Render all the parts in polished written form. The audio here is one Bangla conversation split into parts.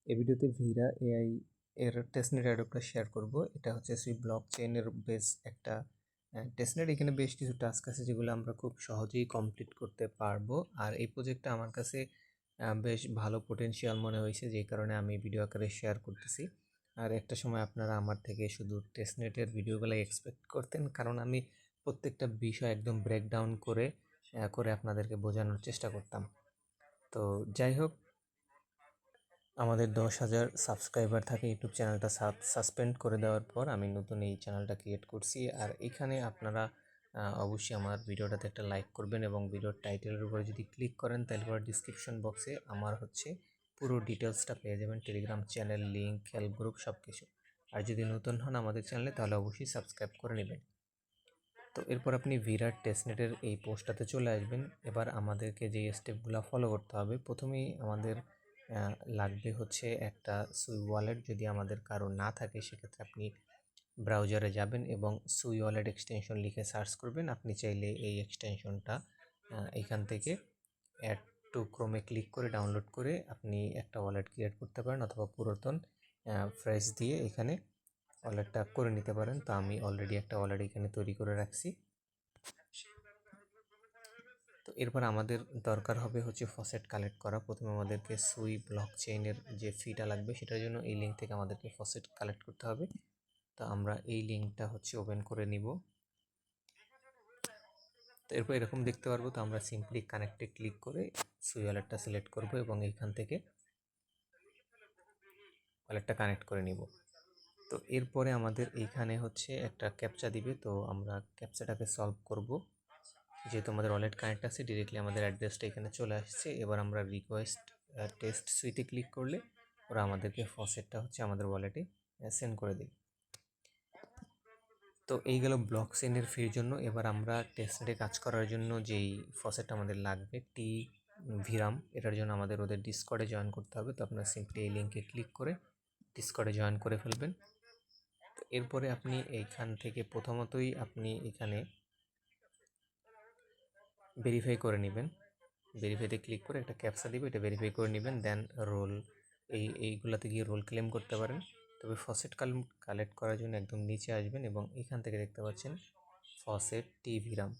এই ভিডিওতে ভিরা এআই এর টেস্টনেট অ্যাডপ্টটা শেয়ার করব। এটা হচ্ছে সেই ব্লক চেইনের বেস একটা টেস্টনেট। এখানে বেশ কিছু টাস্ক আছে যেগুলো আমরা খুব সহজেই কমপ্লিট করতে পারবো। আর এই প্রজেক্টটা আমার কাছে বেশ ভালো পোটেনশিয়াল মনে হয়েছে, যেই কারণে আমি ভিডিও আকারে শেয়ার করতেছি। আর একটা সময় আপনারা আমার থেকে শুধু টেস্টনেটের ভিডিওগুলো এক্সপেক্ট করতেন, কারণ আমি প্রত্যেকটা বিষয় একদম ব্রেকডাউন করে করে আপনাদেরকে বোঝানোর চেষ্টা করতাম। তো যাই হোক, আমাদের 10,000 সাবস্ক্রাইবার থাকে ইউটিউব চ্যানেলটা সাসপেন্ড করে দেওয়ার পর আমি নতুন এই চ্যানেলটা ক্রিয়েট করছি। আর এখানে আপনারা অবশ্যই আমার ভিডিওটাতে একটা লাইক করবেন এবং ভিডিওর টাইটেলের উপরে যদি ক্লিক করেন তাহলে পরে ডিসক্রিপশন বক্সে আমার হচ্ছে পুরো ডিটেলসটা পেয়ে যাবেন, Telegram channel, link, help group সব কিছু। আর যদি নতুন হন আমাদের চ্যানেলে তাহলে অবশ্যই সাবস্ক্রাইব করে নেবেন। তো এরপর আপনি ভিরাট টেস্টনেটের এই পোস্টটাতে চলে আসবেন। এবার আমাদেরকে যে স্টেপগুলো ফলো করতে হবে, প্রথমেই আমাদের লাগবে হচ্ছে একটা সুই ওয়ালেট। যদি আমাদের কারো না থাকে সেক্ষেত্রে আপনি ব্রাউজারে যাবেন এবং সুই ওয়ালেট এক্সটেনশন লিখে সার্চ করবেন। আপনি চাইলে এই এক্সটেনশনটা এখান থেকে অ্যাড টু ক্রোমে ক্লিক করে ডাউনলোড করে আপনি একটা ওয়ালেট ক্রিয়েট করতে পারেন, অথবা পুরাতন ফ্রেশ দিয়ে এখানে ওয়ালেটটা করে নিতে পারেন। তো আমি অলরেডি একটা ওয়ালেট এখানে তৈরি করে রাখছি। তো এরপর আমাদের দরকার হবে হচ্ছে ফসেট কালেক্ট করা। প্রথমে আমাদেরকে সুই ব্লক চেইনের যে ফিটা লাগবে সেটার জন্য এই লিঙ্ক থেকে আমাদেরকে ফসেট কালেক্ট করতে হবে। তো আমরা এই লিঙ্কটা হচ্ছে ওপেন করে নিব। তো এরপর এরকম দেখতে পারবো। তো আমরা সিম্পলি কানেক্টে ক্লিক করে সুই ওয়ালেটটা সিলেক্ট করব এবং এইখান থেকে ওয়ালেটটা কানেক্ট করে নিব। তো এরপরে আমাদের এইখানে হচ্ছে একটা ক্যাপচা দিবে। তো আমরা ক্যাপচাটাকে সলভ করব। যেহেতু আমাদের ওয়ালেট কানেক্ট আছে, ডিরেক্টলি আমাদের অ্যাড্রেসটা এখানে চলে আসছে। এবার আমরা রিকোয়েস্ট টেস্ট সুইতে ক্লিক করলে ওরা আমাদেরকে ফসেটটা হচ্ছে আমাদের ওয়ালেটে সেন্ড করে দেবে। তো এই গেল ব্লক চেইনের ফির জন্য। এবার আমরা টেস্টনেটে কাজ করার জন্য যেই ফসেটটা আমাদের লাগবে, টি ভিরাম, এটার জন্য আমাদের ওদের ডিসকর্ডে জয়েন করতে হবে। তো আপনারা সিম্পলি এই লিঙ্কে ক্লিক করে ডিসকর্ডে জয়েন করে ফেলবেন। তো এরপরে আপনি এইখান থেকে প্রথমতই আপনি এখানে ভেরিফাই করে নেবেন। ভেরিফাইতে ক্লিক করে একটা ক্যাপচা দিবে, এটা ভেরিফাই করে নেবেন। দেন রোল এইগুলাতে গিয়ে রোল ক্লেম করতে পারেন। তবে ফসেট কালেক্ট করার জন্য একদম নিচে আসবেন এবং এখান থেকে দেখতে পাচ্ছেন ফসেট টি ভিরাম,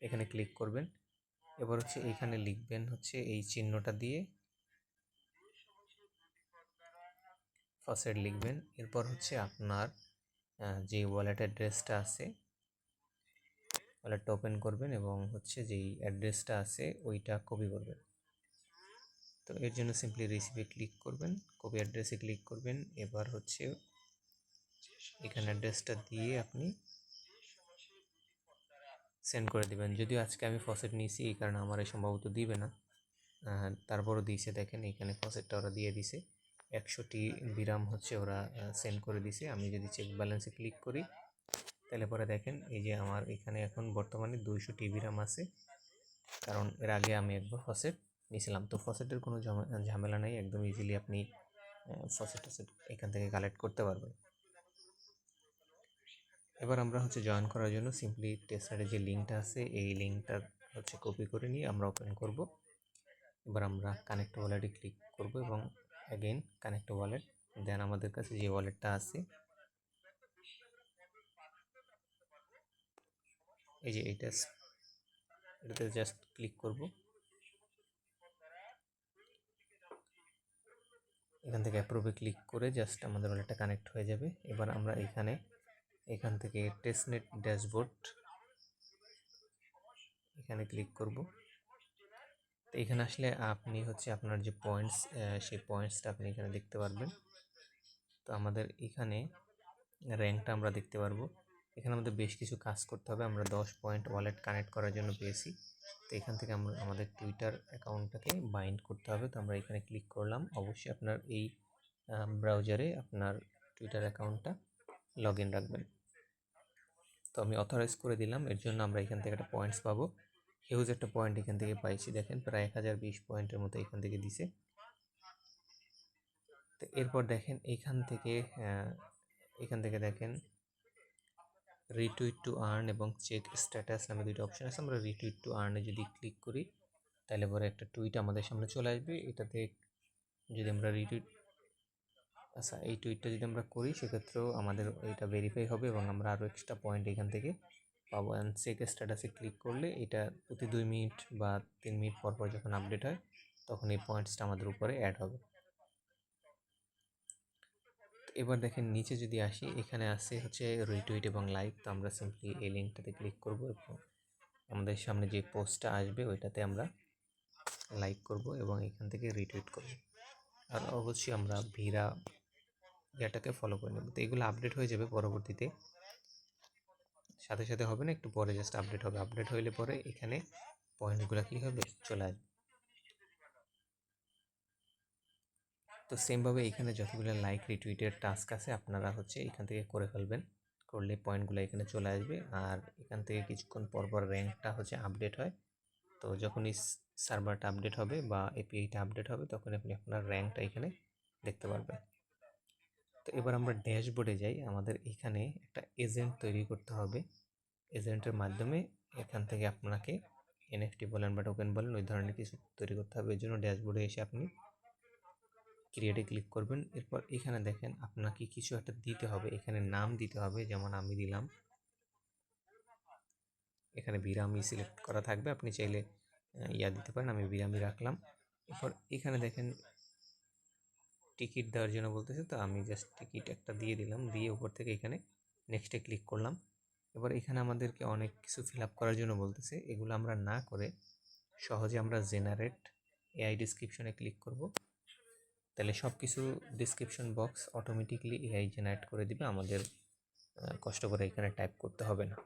এখানে ক্লিক করবেন। এবার হচ্ছে এইখানে লিখবেন হচ্ছে এই চিহ্নটা দিয়ে ফসেট লিখবেন। এরপর হচ্ছে আপনার যে ওয়ালেট অ্যাড্রেসটা আছে ওয়ালেটটা ওপেন করবেন এবং হচ্ছে যেই অ্যাড্রেসটা আছে ওইটা কপি করবেন। তো এর জন্য সিম্পলি রিসিভে ক্লিক করবেন, কপি অ্যাড্রেসে ক্লিক করবেন। এবার হচ্ছে এখানে অ্যাড্রেসটা দিয়ে আপনি সেন্ড করে দিবেন। যদিও আজকে আমি ফসেট নিয়েছি এই কারণে আমার এই সম্ভবত দিবে না, তারপরও দিয়েছে। দেখেন এখানে ফসেটটা ওরা দিয়ে দিছে, 100টি বিরাম হচ্ছে ওরা সেন্ড করে দিছে। আমি যদি চেক ব্যালেন্সে ক্লিক করি তাহলে পরে দেখেন এই যে আমার এখানে এখন বর্তমানে 200টি বিরাম আছে, কারণ এর আগে আমি একবার ফসেট নিয়েছিলাম। তো ফসেটের কোনো ঝামেলা নেই, একদম ইজিলি আপনি ফসেট এখান থেকে কালেক্ট করতে পারবেন। এবার আমরা হচ্ছে জয়েন করার জন্য সিম্পলি টেস্টনেটের যে লিঙ্কটা আছে এই লিঙ্কটা হচ্ছে কপি করে নিয়ে আমরা ওপেন করব। এবার আমরা কানেক্ট ওয়ালেটে ক্লিক করব এবং অ্যাগেন কানেক্ট ওয়ালেট। দেন আমাদের কাছে যে ওয়ালেটটা আছে এই যে এটাতে জাস্ট ক্লিক করব। এখান থেকে অ্যাপ্রুভে ক্লিক করে জাস্ট আমাদের ওয়ালেটটা কানেক্ট হয়ে যাবে। এবার আমরা এখান থেকে টেস্টনেট ড্যাশবোর্ড এখানে ক্লিক করব। তো এখানে আসলে আপনি হচ্ছে আপনার যে পয়েন্টস সেই পয়েন্টসটা আপনি এখানে দেখতে পারবেন। তো আমাদের এখানে র্যাঙ্কটা আমরা দেখতে পারবো। এখানে আমাদের বেশ কিছু কাজ করতে হবে। আমরা 10 পয়েন্ট ওয়ালেট কানেক্ট করার জন্য পেয়েছি। তো এখান থেকে আমরা আমাদের টুইটার অ্যাকাউন্টটাকে বাইন্ড করতে হবে। তো আমরা এখানে ক্লিক করলাম। অবশ্যই আপনার এই ব্রাউজারে আপনার টুইটার অ্যাকাউন্টটা লগ ইন রাখবেন। তো আমি অথরাইজ করে দিলাম। এর জন্য আমরা এখান থেকে একটা পয়েন্টস পাবো। হিউজ একটা পয়েন্ট এখান থেকে পাইছি, দেখেন প্রায় 1020 পয়েন্টের মতো এখান থেকে দিছে। তো এরপর দেখেন এখান থেকে দেখেন রিটুইট টু আর্ন এবং চেক স্ট্যাটাস নামে দুটো অপশন আছে। আমরা রিটুইট টু আর্নে যদি ক্লিক করি তাহলে পরে একটা টুইট আমাদের সামনে চলে আসবে। এটাতে যদি আমরা আচ্ছা, এই টুইটটা যদি আমরা করি সেক্ষেত্রেও আমাদের এটা ভেরিফাই হবে এবং আমরা আরও এক্সট্রা পয়েন্ট এখান থেকে পাবো। অ্যান্ড চেক স্ট্যাটাসে ক্লিক করলে এটা প্রতি 2 মিনিট বা 3 মিনিট পর পর যখন আপডেট হয় তখন এই পয়েন্টসটা আমাদের উপরে অ্যাড হবে। এবার দেখেন নিচে যদি আসি, এখানে আসছে হচ্ছে রিটুইট এবং লাইক। তো আমরা সিম্পলি এই লিঙ্কটাতে ক্লিক করব এবং আমাদের সামনে যে পোস্টটা আসবে ওইটাতে আমরা লাইক করব এবং এখান থেকে রিটুইট করব। আর অবশ্যই আমরা ভিরা এটাকে ফলো করে নেব। তো এগুলো আপডেট হয়ে যাবে পরবর্তীতে, সাথে সাথে হবে না, একটু পরে জাস্ট আপডেট হবে। আপডেট হইলে পরে এখানে পয়েন্টগুলো কী হবে, চলে আসবে। তো সেমভাবে এখানে যতগুলো লাইক রিটুইটের টাস্ক আছে আপনারা হচ্ছে এখান থেকে করে ফেলবেন, করলে পয়েন্টগুলো এখানে চলে আসবে। আর এখান থেকে কিছুক্ষণ পর পর র্যাঙ্কটা হচ্ছে আপডেট হয়। তো যখনই সার্ভারটা আপডেট হবে বা এপিআইটা আপডেট হবে তখন আপনি আপনার র্যাঙ্কটা এখানে দেখতে পারবেন। তো এবার আমরা ড্যাশবোর্ডে যাই। আমাদের এখানে একটা এজেন্ট তৈরি করতে হবে। এজেন্টের মাধ্যমে এখান থেকে আপনাকে এনএফটি বলেন বা টোকেন বলেন ওই ধরনের কিছু তৈরি করতে হবে। এর জন্য ড্যাশবোর্ডে এসে আপনি ক্রিয়েটে ক্লিক করবেন। এরপর এখানে দেখেন আপনাকে কিছু একটা দিতে হবে, এখানে নাম দিতে হবে। যেমন আমি দিলাম, এখানে বিরামি সিলেক্ট করা থাকবে, আপনি চাইলে ইয়া দিতে পারেন, আমি বিরামি রাখলাম। এরপর এখানে দেখেন টিকিট দেওয়ার জন্য বলতেছে, তো আমি জাস্ট টিকিট একটা দিয়ে দিলাম, দিয়ে উপর থেকে এখানে নেক্সটে ক্লিক করলাম। এবার এখানে আমাদেরকে অনেক কিছু ফিল আপ করার জন্য বলতেছে, এগুলো আমরা না করে সহজে আমরা জেনারেট এআই ডিসক্রিপশনে ক্লিক করব। তাহলে সব কিছু description box automatically AI generate করে দিবে, আমাদের কষ্ট করে এখানে টাইপ করতে হবে না।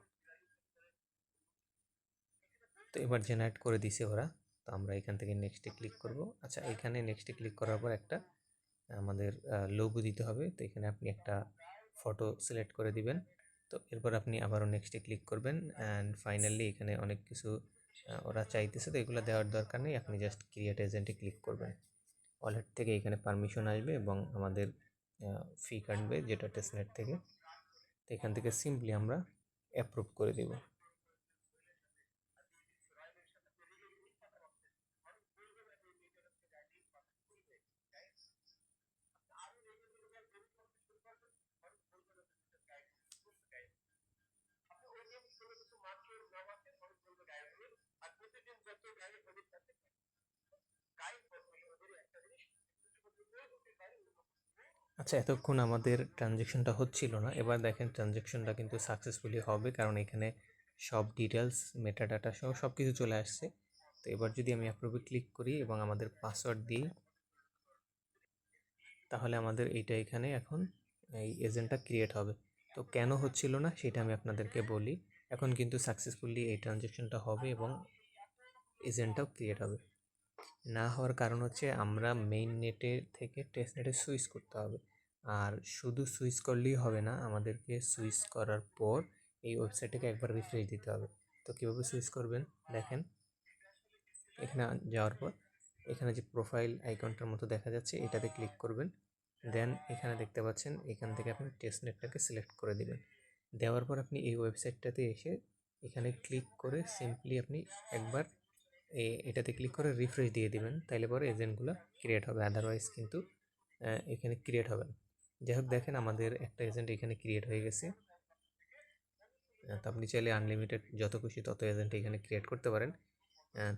তো এবার জেনারেট করে দিছে ওরা, তো আমরা এখান থেকে নেক্সটে ক্লিক করব। আচ্ছা, এখানে নেক্সটে ক্লিক করার পর একটা আমাদের লোগো দিতে হবে। তো এখানে আপনি একটা ফটো সিলেক্ট করে দিবেন। তো এরপর আপনি আবারও নেক্সটে ক্লিক করবেন। অ্যান্ড ফাইনালি এখানে অনেক কিছু ওরা চাইতেছে, তো এগুলো দেওয়ার দরকার নেই, আপনি জাস্ট ক্রিয়েট এজেন্টে ক্লিক করবেন। ওয়ালেট থেকে এখানে পারমিশন আসবে এবং আমাদের ফি কাটবে যেটা টেস্টনেট থেকে। তো এখান থেকে সিম্পলি আমরা অ্যাপ্রুভ করে দেব। আচ্ছা, এতক্ষণ আমাদের ট্রানজ্যাকশনটা হচ্ছিল না, এবার দেখেন ট্রানজ্যাকশনটা কিন্তু সাকসেসফুলি হবে, কারণ এখানে সব ডিটেলস মেটাডাটা সহ সব কিছু চলে আসছে। তো এবার যদি আমি অ্যাপ্রুভে ক্লিক করি এবং আমাদের পাসওয়ার্ড দিই, তাহলে আমাদের এইটা এখানে এখন এই এজেন্টটা ক্রিয়েট হবে। তো কেন হচ্ছিল না সেটা আমি আপনাদেরকে বলি। এখন কিন্তু সাকসেসফুলি এই ট্রানজ্যাকশনটা হবে এবং এজেন্টটাও ক্রিয়েট হবে। না হওয়ার কারণ হচ্ছে আমরা মেইন নেটে থেকে টেস্ট নেটে সুইচ করতে হবে। আর শুধু সুইচ করলেই হবে না, আমাদেরকে সুইচ করার পর এই ওয়েবসাইটটাকে একবার রিফ্রেশ দিতে হবে। তো কীভাবে সুইচ করবেন দেখেন, এখানে যাওয়ার পর এখানে যে প্রোফাইল আইকনটার মতো দেখা যাচ্ছে এটাতে ক্লিক করবেন। দেন এখানে দেখতে পাচ্ছেন, এখান থেকে আপনি টেস্ট নেটটাকে সিলেক্ট করে দেবেন। দেওয়ার পর আপনি এই ওয়েবসাইটটাতে এসে এখানে ক্লিক করে সিম্পলি আপনি একবার এটাতে ক্লিক করে রিফ্রেশ দিয়ে দিবেন, তাইলে পরে এজেন্টগুলো ক্রিয়েট হবে, আদারওয়াইজ কিন্তু এখানে ক্রিয়েট হবে না। যাই হোক, দেখেন আমাদের একটা এজেন্ট এখানে ক্রিয়েট হয়ে গেছে। তো আপনি চাইলে আনলিমিটেড যত খুশি তত এজেন্ট এখানে ক্রিয়েট করতে পারেন।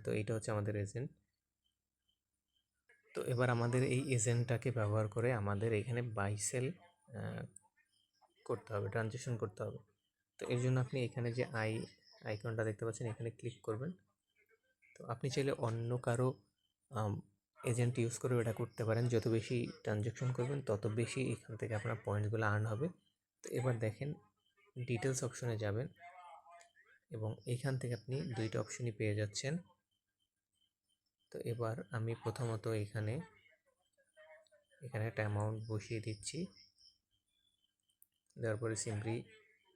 তো এইটা হচ্ছে আমাদের এজেন্ট। তো এবার আমাদের এই এজেন্টটাকে ব্যবহার করে আমাদের এখানে বাই সেল করতে হবে, ট্রানজেকশন করতে হবে। তো এর জন্য আপনি এখানে যে আইকনটা দেখতে পাচ্ছেন এখানে ক্লিক করবেন। তো আপনি চাইলে অন্য কারো এজেন্ট ইউজ করে এটা করতে পারেন, যত বেশি ট্রানজ্যাকশন করবেন তত বেশি এখান থেকে আপনার পয়েন্টসগুলো আর্ন হবে। তো এবার দেখেন ডিটেলস অপশনে যাবেন এবং এখান থেকে আপনি দুইটা অপশনই পেয়ে যাচ্ছেন। তো এবার আমি প্রথমত এখানে একটা অ্যামাউন্ট বসিয়ে দিচ্ছি, দেওয়ার পরে সিম্পলি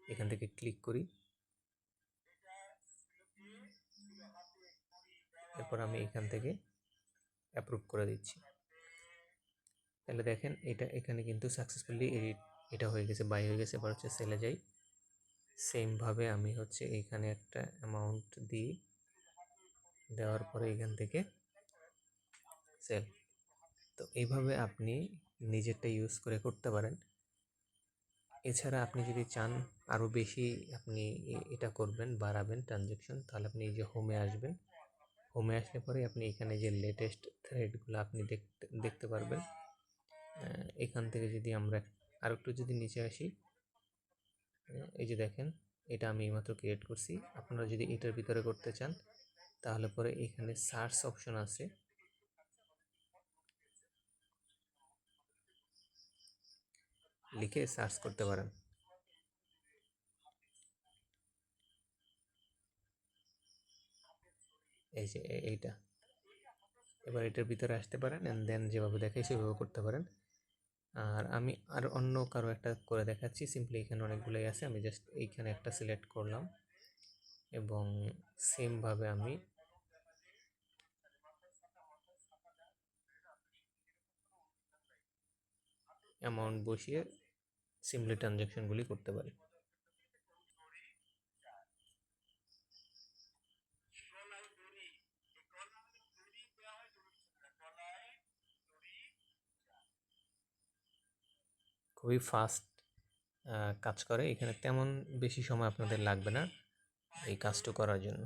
এখান থেকে ক্লিক করি। এরপর আমি এখান থেকে অ্যাপ্রুভ করে দিচ্ছি। তাহলে দেখেন এটা এখানে কিন্তু সাকসেসফুলি এটা হয়ে গেছে, বাই হয়ে গেছে। এবার হচ্ছে সেলে যাই। সেমভাবে আমি হচ্ছে এখানে একটা অ্যামাউন্ট দিই, দেওয়ার পরে এখান থেকে সেল। তো এইভাবে আপনি নিজেরটা ইউজ করে করতে পারেন। এছাড়া আপনি যদি চান আরও বেশি আপনি এটা করবেন, বাড়াবেন ট্রানজ্যাকশন, তাহলে আপনি এই যে হোমে আসবেন। হোমে আসলে পরে আপনি এখানে যে লেটেস্ট থ্রেডগুলো আপনি দেখতে পারবেন। এখান থেকে যদি আমরা আর একটু যদি নিচে আসি, এই যে দেখেন, এটা আমি এইমাত্র ক্রিয়েট করছি। আপনারা যদি এটার ভিতরে করতে চান তাহলে পরে এখানে সার্চ অপশন আছে, লিখে সার্চ করতে পারেন। এই যে এইটা, এবার এটার ভিতরে আসতে পারেন অ্যান্ড দেন যেভাবে দেখাই সেভাবে করতে পারেন। আর আমি আর অন্য কারো একটা করে দেখাচ্ছি। সিম্পলি এখানে অনেকগুলোই আছে, আমি জাস্ট এইখানে একটা সিলেক্ট করলাম এবং সেমভাবে আমি অ্যামাউন্ট বসিয়ে সিম্পলি ট্রানজ্যাকশনগুলি করতে পারি। খুবই ফাস্ট কাজ করে, এখানে তেমন বেশি সময় আপনাদের লাগবে না এই কাজটা করার জন্য।